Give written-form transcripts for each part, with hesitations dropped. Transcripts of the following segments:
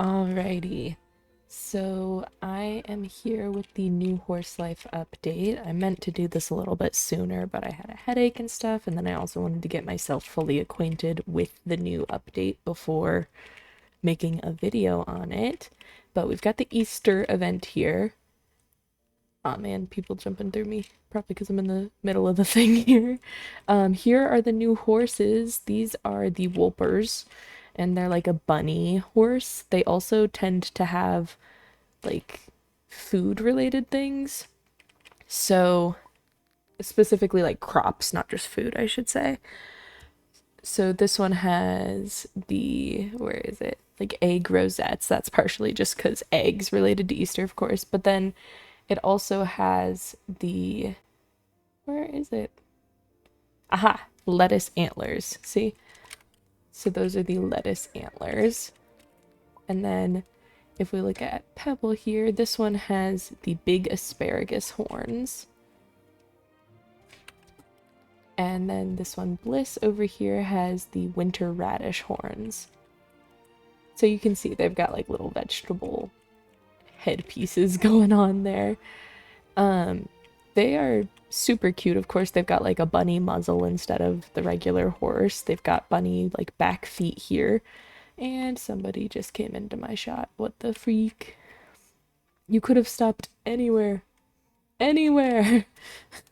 Alrighty, so I am here with the new Horse Life update. I meant to do this a little bit sooner, but I had a headache and stuff, and then I also wanted to get myself fully acquainted with the new update before making a video on it. But we've got the Easter event here. Aw man, people jumping through me. Probably because I'm in the middle of the thing here. Here are the new horses. These are the Wolpers, and they're like a bunny horse. They also tend to have like food related things. So, specifically like crops, not just food, I should say. So, this one has where is it? Like egg rosettes. That's partially just because eggs related to Easter, of course. But then it also has where is it? Aha, lettuce antlers. See? So those are the lettuce antlers. And then if we look at Pebble here, this one has the big asparagus horns. And then this one, Bliss, over here has the winter radish horns. So you can see they've got like little vegetable headpieces going on there. They are super cute. Of course, they've got like a bunny muzzle instead of the regular horse. They've got bunny like back feet here. And somebody just came into my shot. What the freak? You could have stopped anywhere. Anywhere!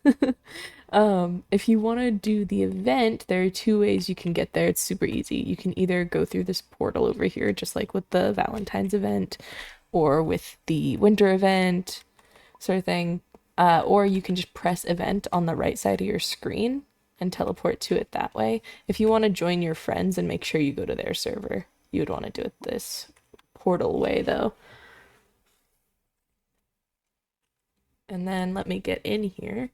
If you want to do the event, there are two ways you can get there. It's super easy. You can either go through this portal over here, just like with the Valentine's event, or with the winter event, sort of thing. Or you can just press event on the right side of your screen and teleport to it that way. If you want to join your friends and make sure you go to their server, you would want to do it this portal way, though. And then let me get in here.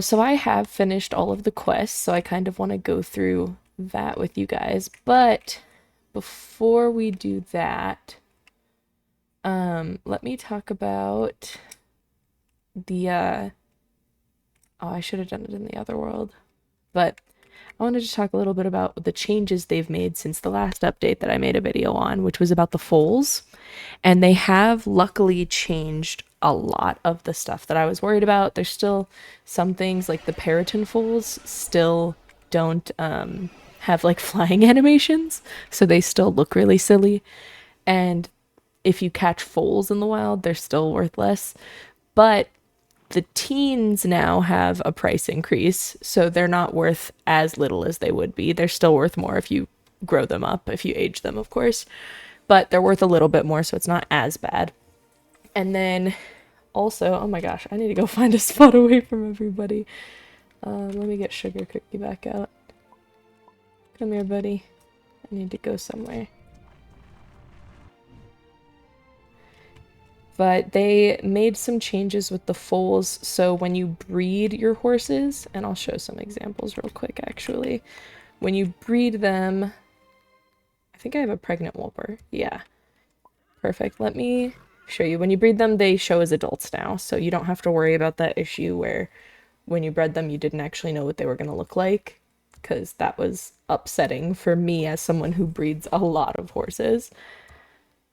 So I have finished all of the quests, so I kind of want to go through that with you guys. But before we do that, let me talk about oh, I should have done it in the other world. But I wanted to talk a little bit about the changes they've made since the last update that I made a video on, which was about the foals. And they have luckily changed a lot of the stuff that I was worried about. There's still some things like the Periton foals still don't have like flying animations, so they still look really silly. And if you catch foals in the wild, they're still worth less. But the teens now have a price increase, so they're not worth as little as they would be. They're still worth more if you grow them up, if you age them, of course. But they're worth a little bit more, so it's not as bad. And then also, oh my gosh, I need to go find a spot away from everybody. Let me get Sugar Cookie back out. Come here, buddy. I need to go somewhere. But they made some changes with the foals, so when you breed your horses, and I'll show some examples real quick actually. When you breed them, I think I have a pregnant Wolper. Yeah. Perfect. Let me show you. When you breed them, they show as adults now, so you don't have to worry about that issue where when you bred them, you didn't actually know what they were going to look like, because that was upsetting for me as someone who breeds a lot of horses.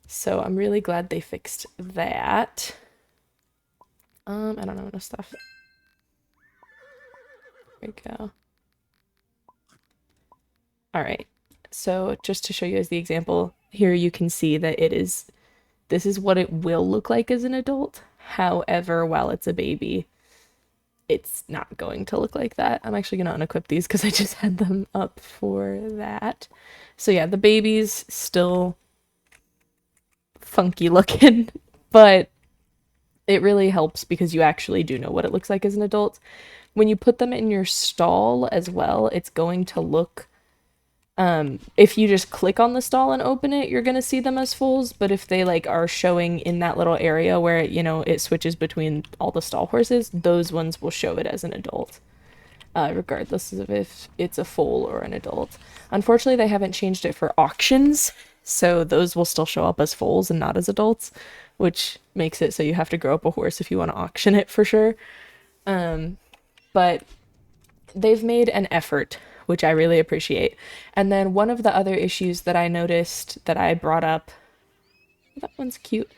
So I'm really glad they fixed that. I don't know enough stuff. There we go. All right. So just to show you as the example, here you can see that this is what it will look like as an adult. However, while it's a baby, it's not going to look like that. I'm actually going to unequip these because I just had them up for that. So yeah, the baby's still funky looking, but it really helps because you actually do know what it looks like as an adult. When you put them in your stall as well, it's going to look if you just click on the stall and open it, you're gonna see them as foals, but if they like are showing in that little area where it switches between all the stall horses, those ones will show it as an adult, regardless of if it's a foal or an adult. Unfortunately, they haven't changed it for auctions, so those will still show up as foals and not as adults, which makes it so you have to grow up a horse if you want to auction it for sure. But they've made an effort which I really appreciate. And then one of the other issues that I noticed that I brought up, that one's cute,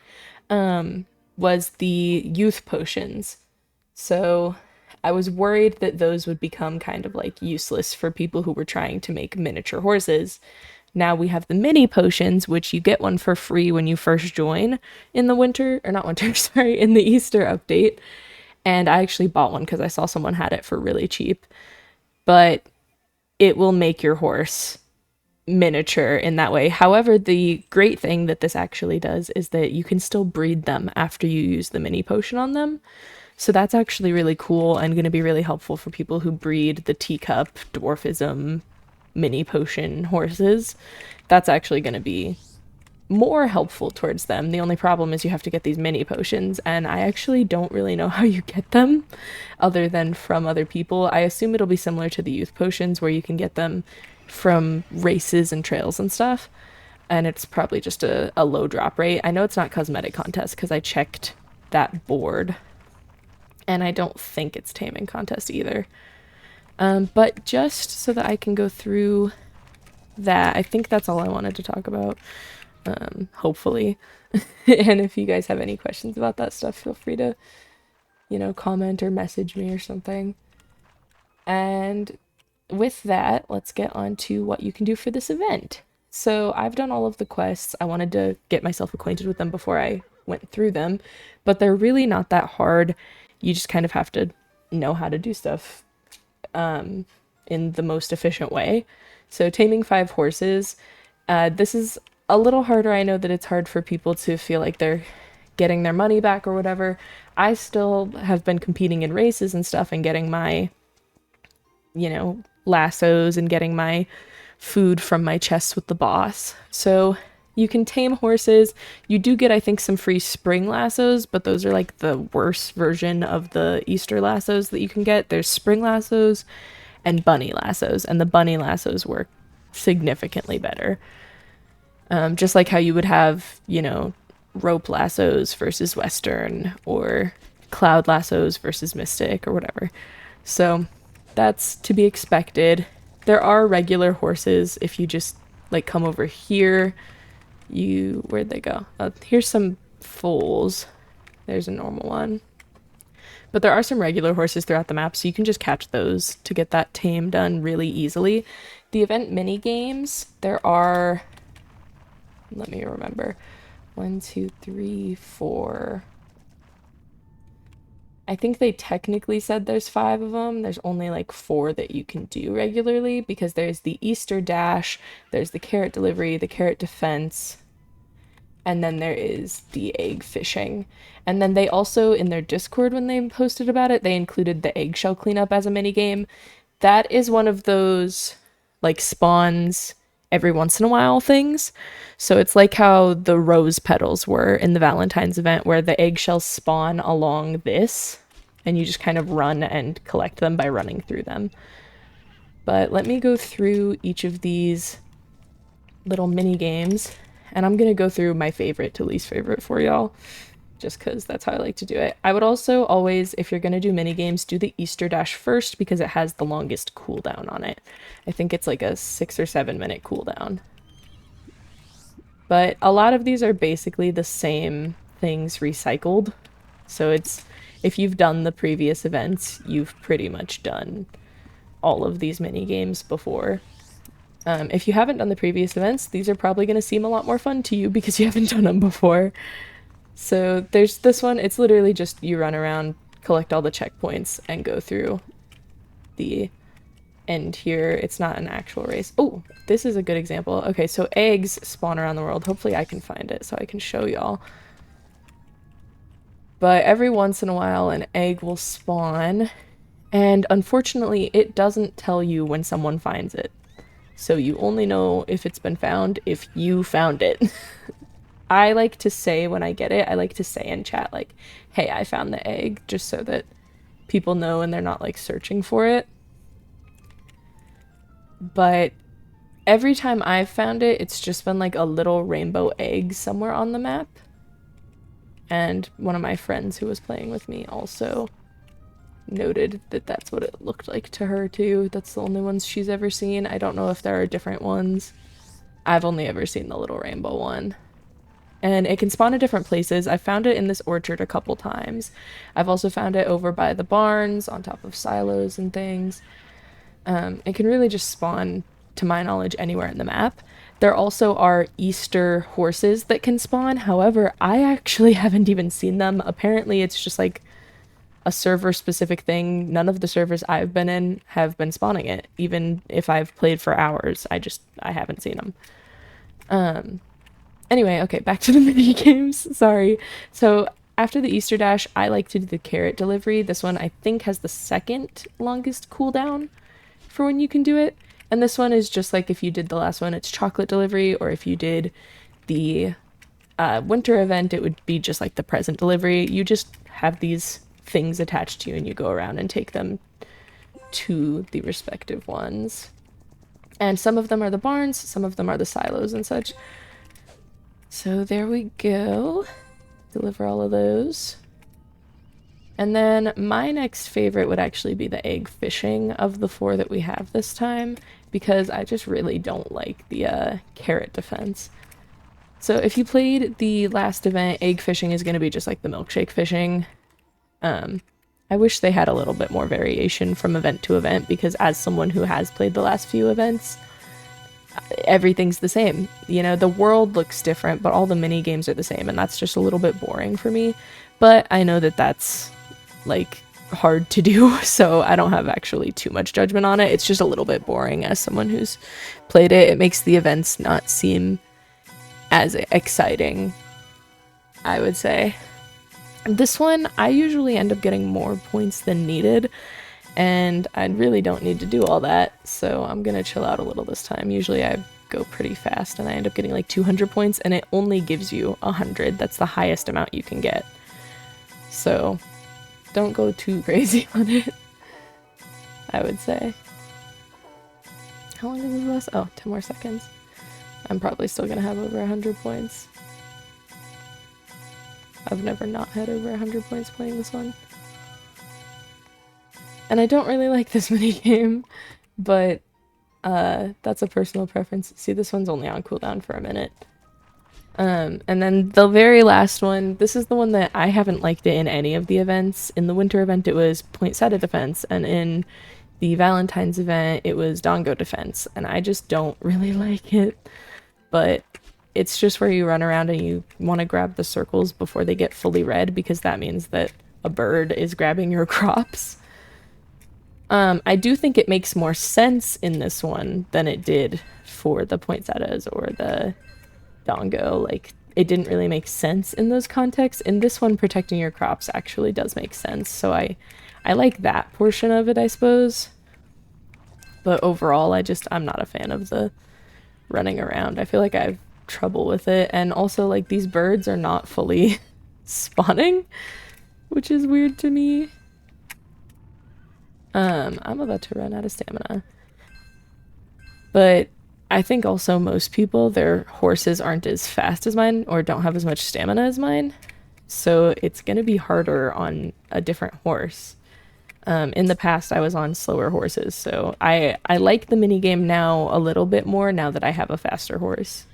was the youth potions. So I was worried that those would become kind of like useless for people who were trying to make miniature horses. Now we have the mini potions, which you get one for free when you first join in the winter, or not winter, sorry, in the Easter update. And I actually bought one because I saw someone had it for really cheap. But it will make your horse miniature in that way. However, the great thing that this actually does is that you can still breed them after you use the mini potion on them. So that's actually really cool and going to be really helpful for people who breed the teacup, dwarfism, mini potion horses. That's actually going to be more helpful towards them. The only problem is you have to get these mini potions, and I actually don't really know how you get them other than from other people. I assume it'll be similar to the youth potions where you can get them from races and trails and stuff, and it's probably just a low drop rate. I know it's not cosmetic contest because I checked that board, and I don't think it's taming contest either. But just so that I can go through that, I think that's all I wanted to talk about. Hopefully. And if you guys have any questions about that stuff, feel free to, comment or message me or something. And with that, let's get on to what you can do for this event. So I've done all of the quests. I wanted to get myself acquainted with them before I went through them, but they're really not that hard. You just kind of have to know how to do stuff in the most efficient way. So taming 5 horses, this is a little harder. I know that it's hard for people to feel like they're getting their money back or whatever. I still have been competing in races and stuff and getting my, lassos and getting my food from my chests with the boss. So you can tame horses. You do get, I think, some free spring lassos, but those are like the worst version of the Easter lassos that you can get. There's spring lassos and bunny lassos, and the bunny lassos work significantly better. Just like how you would have, rope lassos versus Western, or cloud lassos versus Mystic, or whatever. So that's to be expected. There are regular horses. If you just come over here, where'd they go? Here's some foals. There's a normal one. But there are some regular horses throughout the map, so you can just catch those to get that tame done really easily. The event mini games, there are, let me remember, 1, 2, 3, 4. I think they technically said there's 5 of them. There's only 4 that you can do regularly, because there's the Easter Dash, there's the carrot delivery, the carrot defense, and then there is the egg fishing. And then they also, in their Discord, when they posted about it, they included the eggshell cleanup as a mini game. That is one of those spawns every once in a while things. So it's like how the rose petals were in the Valentine's event, where the eggshells spawn along this, and you just kind of run and collect them by running through them. But let me go through each of these little mini games, and I'm gonna go through my favorite to least favorite for y'all, just because that's how I like to do it. I would also always, if you're gonna do mini games, do the Easter Dash first, because it has the longest cooldown on it. I think it's like a 6 or 7 minute cooldown. But a lot of these are basically the same things recycled. So it's, if you've done the previous events, you've pretty much done all of these mini games before. If you haven't done the previous events, these are probably going to seem a lot more fun to you because you haven't done them before. So there's this one. It's literally just you run around, collect all the checkpoints, and go through the end here. It's not an actual race. Oh, this is a good example. Okay, so eggs spawn around the world. Hopefully I can find it so I can show y'all. But every once in a while an egg will spawn, and unfortunately it doesn't tell you when someone finds it. So you only know if it's been found if you found it. I like to say when I get it, I like to say in chat hey, I found the egg, just so that people know and they're not searching for it. But every time I've found it, it's just been a little rainbow egg somewhere on the map. And one of my friends who was playing with me also noted that that's what it looked like to her too. That's the only ones she's ever seen. I don't know if there are different ones. I've only ever seen the little rainbow one. And it can spawn in different places. I found it in this orchard a couple times. I've also found it over by the barns, on top of silos and things. It can really just spawn, to my knowledge, anywhere in the map. There also are Easter horses that can spawn. However, I actually haven't even seen them. Apparently, it's just like a server specific thing. None of the servers I've been in have been spawning it. Even if I've played for hours, I haven't seen them. Anyway, okay, back to the mini games. Sorry. So after the Easter Dash, I like to do the carrot delivery. This one I think has the second longest cooldown for when you can do it. And this one is just like if you did the last one, it's chocolate delivery, or if you did the winter event, it would be just like the present delivery. You just have these things attached to you and you go around and take them to the respective ones. And some of them are the barns, some of them are the silos and such. So there we go. Deliver all of those. And then my next favorite would actually be the egg fishing of the 4 that we have this time, because I just really don't like the carrot defense. So if you played the last event, egg fishing is going to be just like the milkshake fishing. I wish they had a little bit more variation from event to event, because as someone who has played the last few events, everything's the same. You know, the world looks different, but all the mini games are the same, and that's just a little bit boring for me. But I know that that's like hard to do, so I don't have actually too much judgment on it. It's just a little bit boring as someone who's played it. It makes the events not seem as exciting, I would say. This one, I usually end up getting more points than needed, and I really don't need to do all that, so I'm gonna chill out a little this time. Usually I go pretty fast and I end up getting like 200 points, and it only gives you 100. That's the highest amount you can get. So don't go too crazy on it, I would say. How long does this last? Oh, 10 more seconds. I'm probably still gonna have over 100 points. I've never not had over 100 points playing this one. And I don't really like this minigame, but that's a personal preference. See, this one's only on cooldown for a minute. And then the very last one, this is the one that I haven't liked it in any of the events. In the winter event, it was poinsettia defense, and in the Valentine's event, it was Dongo defense, and I just don't really like it. But it's just where you run around and you want to grab the circles before they get fully red, because that means that a bird is grabbing your crops. I do think it makes more sense in this one than it did for the poinsettias or the Dongo. Like, it didn't really make sense in those contexts. In this one, protecting your crops actually does make sense, so I like that portion of it, I suppose. But overall, I'm not a fan of the running around. I feel like I have trouble with it, and also, like, these birds are not fully spawning, which is weird to me. I'm about to run out of stamina. But I think also most people, their horses aren't as fast as mine or don't have as much stamina as mine. So it's going to be harder on a different horse. In the past, I was on slower horses. So I like the minigame now a little bit more now that I have a faster horse.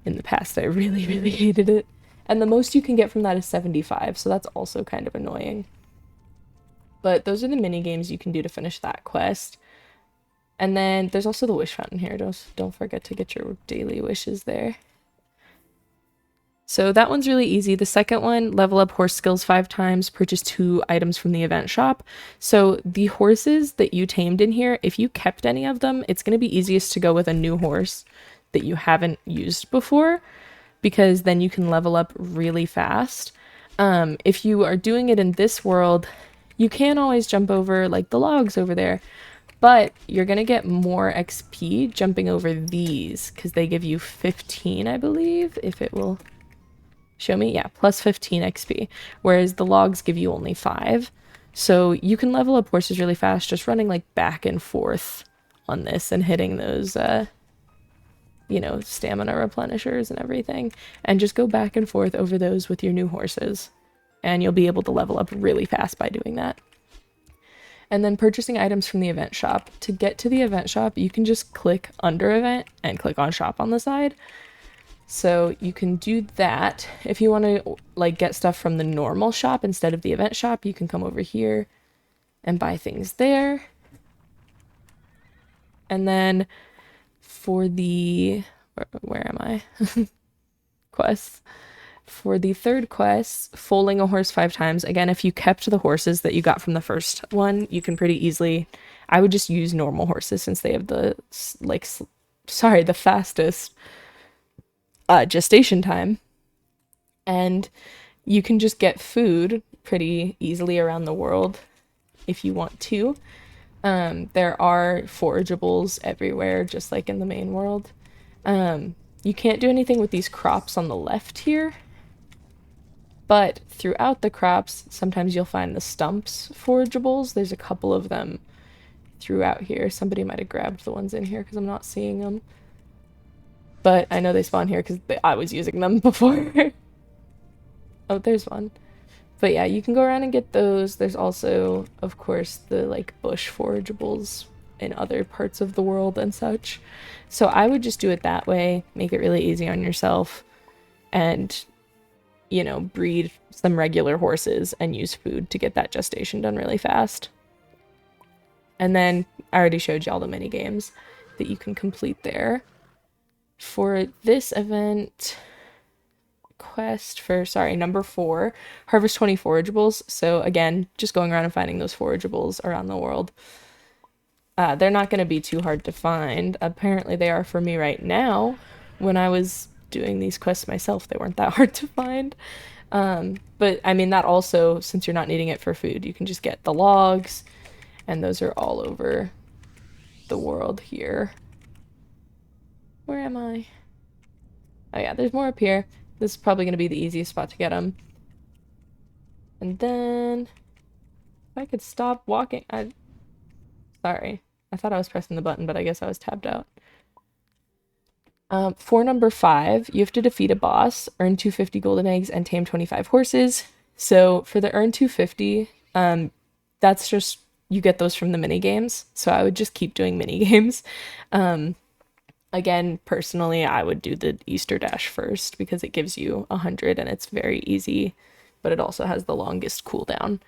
In the past, I really, really hated it. And the most you can get from that is 75. So that's also kind of annoying. But those are the mini games you can do to finish that quest. And then there's also the wish fountain here. Don't forget to get your daily wishes there. So that one's really easy. The second one, level up horse skills 5 times, purchase 2 items from the event shop. So the horses that you tamed in here, if you kept any of them, it's going to be easiest to go with a new horse that you haven't used before, because then you can level up really fast. If you are doing it in this world, you can always jump over like the logs over there, but you're gonna get more XP jumping over these because they give you 15, I believe, if it will show me. Yeah, plus 15 XP, whereas the logs give you only 5. So you can level up horses really fast just running like back and forth on this and hitting those you know, stamina replenishers and everything, and just go back and forth over those with your new horses, and you'll be able to level up really fast by doing that. and then purchasing items from the event shop. To get to the event shop, you can just click under event and click on shop on the side. So you can do that. If you want to like get stuff from the normal shop instead of the event shop, you can come over here and buy things there. And then for the where am I? Quests. For the third quest, foaling a horse 5 times. Again, if you kept the horses that you got from the first one, you can pretty easily. I would just use normal horses since they have the the fastest gestation time, and you can just get food pretty easily around the world if you want to. There are forageables everywhere, just like in the main world. You can't do anything with these crops on the left here, but throughout the crops, sometimes you'll find the stumps forageables. There's a couple of them throughout here. Somebody might have grabbed the ones in here because I'm not seeing them. But I know they spawn here because I was using them before. Oh, there's one. But yeah, you can go around and get those. There's also, of course, the like bush forageables in other parts of the world and such. So I would just do it that way, make it really easy on yourself, and, you know, breed some regular horses and use food to get that gestation done really fast. And then I already showed you all the mini games that you can complete there. For this event quest for, number 4, harvest 20 forageables. So again, just going around and finding those forageables around the world. They're not going to be too hard to find. Apparently they are for me right now. When I was doing these quests myself, they weren't that hard to find. But I mean, that also, since you're not needing it for food, you can just get the logs, and those are all over the world here. Where am I? Oh yeah, there's more up here. This is probably going to be the easiest spot to get them. And then, if I could stop walking, sorry. I thought I was pressing the button, but I guess I was tabbed out. For number 5, you have to defeat a boss, earn 250 golden eggs, and tame 25 horses. So for the earn 250, that's just, you get those from the mini games. So I would just keep doing mini games. Again, personally, I would do the Easter Dash first because it gives you 100 and it's very easy, but it also has the longest cooldown.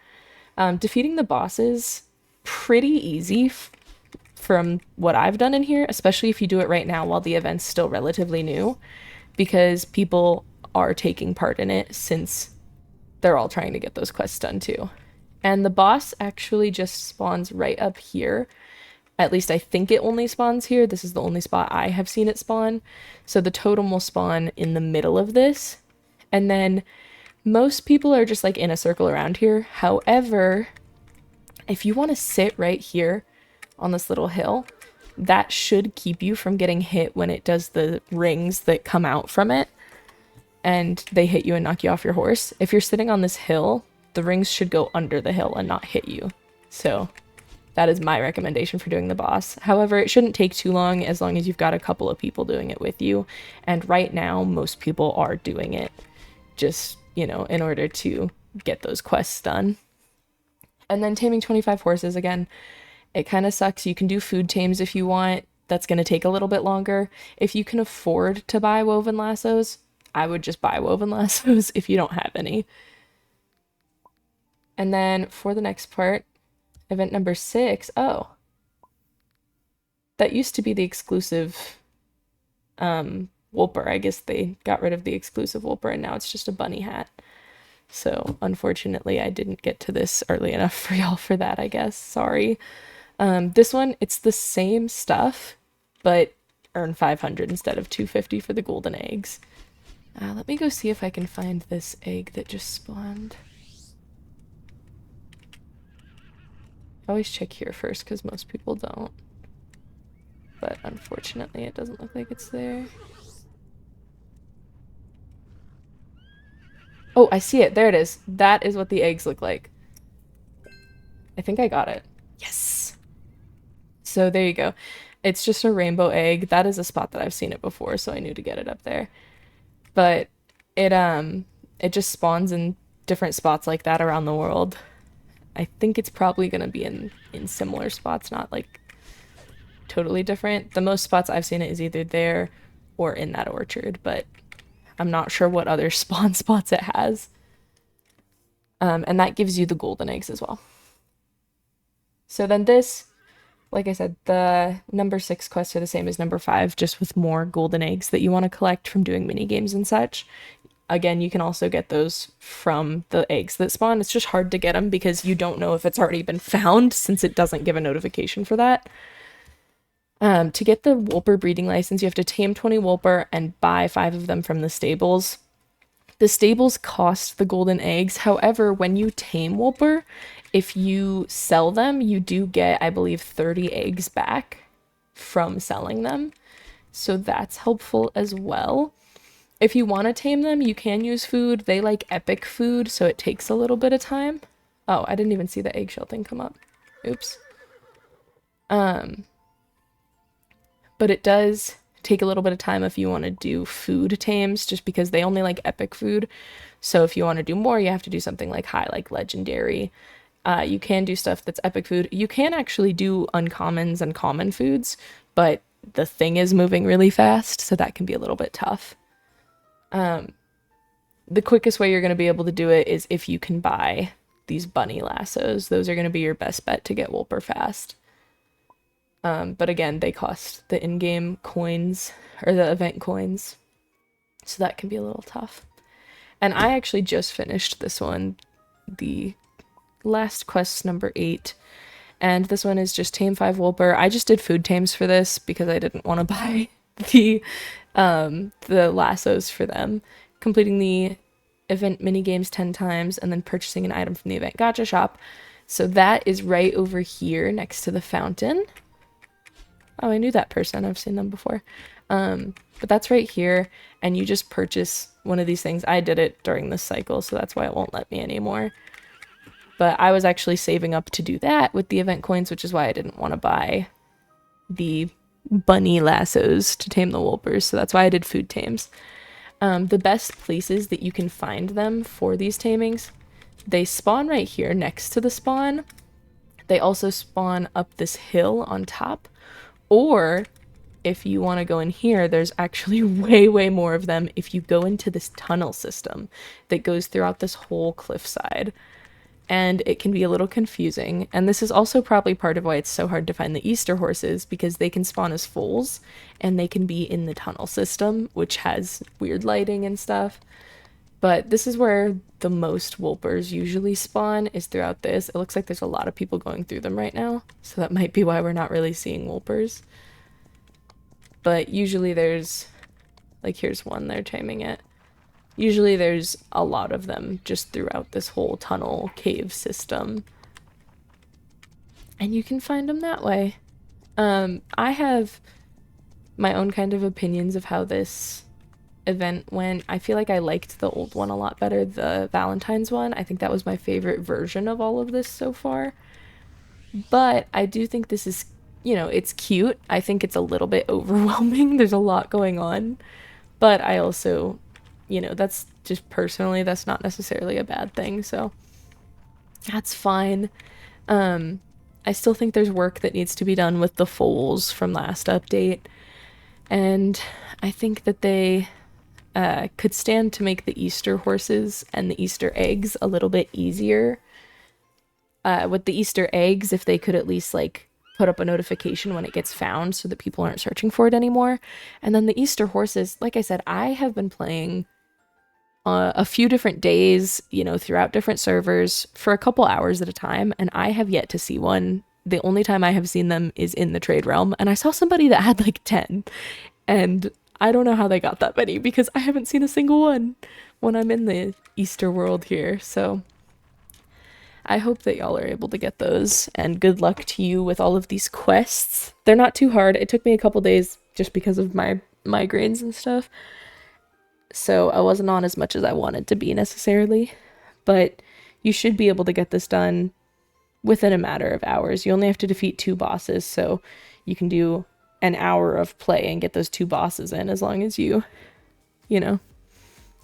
Defeating the bosses, pretty easy from what I've done in here, especially if you do it right now while the event's still relatively new, because people are taking part in it since they're all trying to get those quests done too. And the boss actually just spawns right up here. At least I think it only spawns here. This is the only spot I have seen it spawn. So the totem will spawn in the middle of this. And then most people are just like in a circle around here. However, if you want to sit right here on this little hill, that should keep you from getting hit when it does the rings that come out from it and they hit you and knock you off your horse. If you're sitting on this hill, the rings should go under the hill and not hit you. So that is my recommendation for doing the boss. However, it shouldn't take too long as you've got a couple of people doing it with you. And right now, most people are doing it just, you know, in order to get those quests done. And then taming 25 horses, again, it kind of sucks. You can do food tames if you want. That's going to take a little bit longer. If you can afford to buy woven lassos, I would just buy woven lassos if you don't have any. And then for the next part, event number 6, oh, that used to be the exclusive Wolper. I guess they got rid of the exclusive Wolper and now it's just a bunny hat. So unfortunately I didn't get to this early enough for y'all for that, I guess. Sorry. This one, it's the same stuff, but earn 500 instead of 250 for the golden eggs. Let me go see if I can find this egg that just spawned. I always check here first because most people don't. But unfortunately, it doesn't look like it's there. Oh, I see it. There it is. That is what the eggs look like. I think I got it. Yes! So there you go. It's just a rainbow egg. That is a spot that I've seen it before, so I knew to get it up there. But it just spawns in different spots like that around the world. I think it's probably going to be in similar spots, not like totally different. The most spots I've seen it is either there or in that orchard, but I'm not sure what other spawn spots it has. And that gives you the golden eggs as well. So then this, like I said, the number 6 quests are the same as number 5, just with more golden eggs that you want to collect from doing mini games and such. Again, you can also get those from the eggs that spawn. It's just hard to get them because you don't know if it's already been found, since it doesn't give a notification for that. To get the Wolper breeding license, you have to tame 20 Wolper and buy 5 of them from the stables. The stables cost the golden eggs. However, when you tame Wolper, if you sell them, you do get, I believe, 30 eggs back from selling them. So that's helpful as well. If you want to tame them, you can use food. They like epic food, so it takes a little bit of time. Oh, I didn't even see the eggshell thing come up. Oops. But it does take a little bit of time if you want to do food tames, just because they only like epic food. So if you want to do more, you have to do something like high, like legendary. You can do stuff that's epic food. You can actually do uncommons and common foods, but the thing is moving really fast, so that can be a little bit tough. The quickest way you're going to be able to do it is if you can buy these bunny lassos. Those are going to be your best bet to get Wolper fast. But again, they cost the in-game coins, or the event coins, so that can be a little tough. And I actually just finished this one, the last quest, number 8, and this one is just tame 5 Wolper. I just did food tames for this because I didn't want to buy the lassos for them. Completing the event mini games 10 times and then purchasing an item from the event gacha shop. So that is right over here next to the fountain. Oh, I knew that person. I've seen them before. But that's right here, and you just purchase one of these things. I did it during this cycle, so that's why it won't let me anymore. But I was actually saving up to do that with the event coins, which is why I didn't want to buy the bunny lassos to tame the Wolpers, so that's why I did food tames. The best places that you can find them for these tamings, they spawn right here next to the spawn. They also spawn up this hill on top. Or if you want to go in here, there's actually way more of them if you go into this tunnel system that goes throughout this whole cliffside. And it can be a little confusing. And this is also probably part of why it's so hard to find the Easter horses, because they can spawn as foals and they can be in the tunnel system, which has weird lighting and stuff. But this is where the most Wolpers usually spawn, is throughout this. It looks like there's a lot of people going through them right now, so that might be why we're not really seeing Wolpers. But usually there's, like, here's one, they're taming it. Usually there's a lot of them just throughout this whole tunnel cave system. And you can find them that way. I have my own kind of opinions of how this event went. I feel like I liked the old one a lot better, the Valentine's one. I think that was my favorite version of all of this so far. But I do think this is, it's cute. I think it's a little bit overwhelming. There's a lot going on. But I also, that's just personally, that's not necessarily a bad thing. So that's fine. I still think there's work that needs to be done with the foals from last update. And I think that they could stand to make the Easter horses and the Easter eggs a little bit easier. With the Easter eggs, if they could at least put up a notification when it gets found so that people aren't searching for it anymore. And then the Easter horses, like I said, I have been playing a few different days, throughout different servers for a couple hours at a time, and I have yet to see one. The only time I have seen them is in the trade realm, and I saw somebody that had 10, and I don't know how they got that many because I haven't seen a single one when I'm in the Easter world here. So I hope that y'all are able to get those, and good luck to you with all of these quests. They're not too hard. It took me a couple days just because of my migraines and stuff, so I wasn't on as much as I wanted to be necessarily, but you should be able to get this done within a matter of hours. You only have to defeat 2 bosses, so you can do an hour of play and get those 2 bosses in, as long as you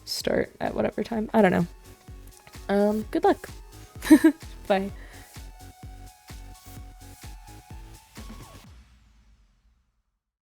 start at whatever time. I don't know. Good luck. Bye.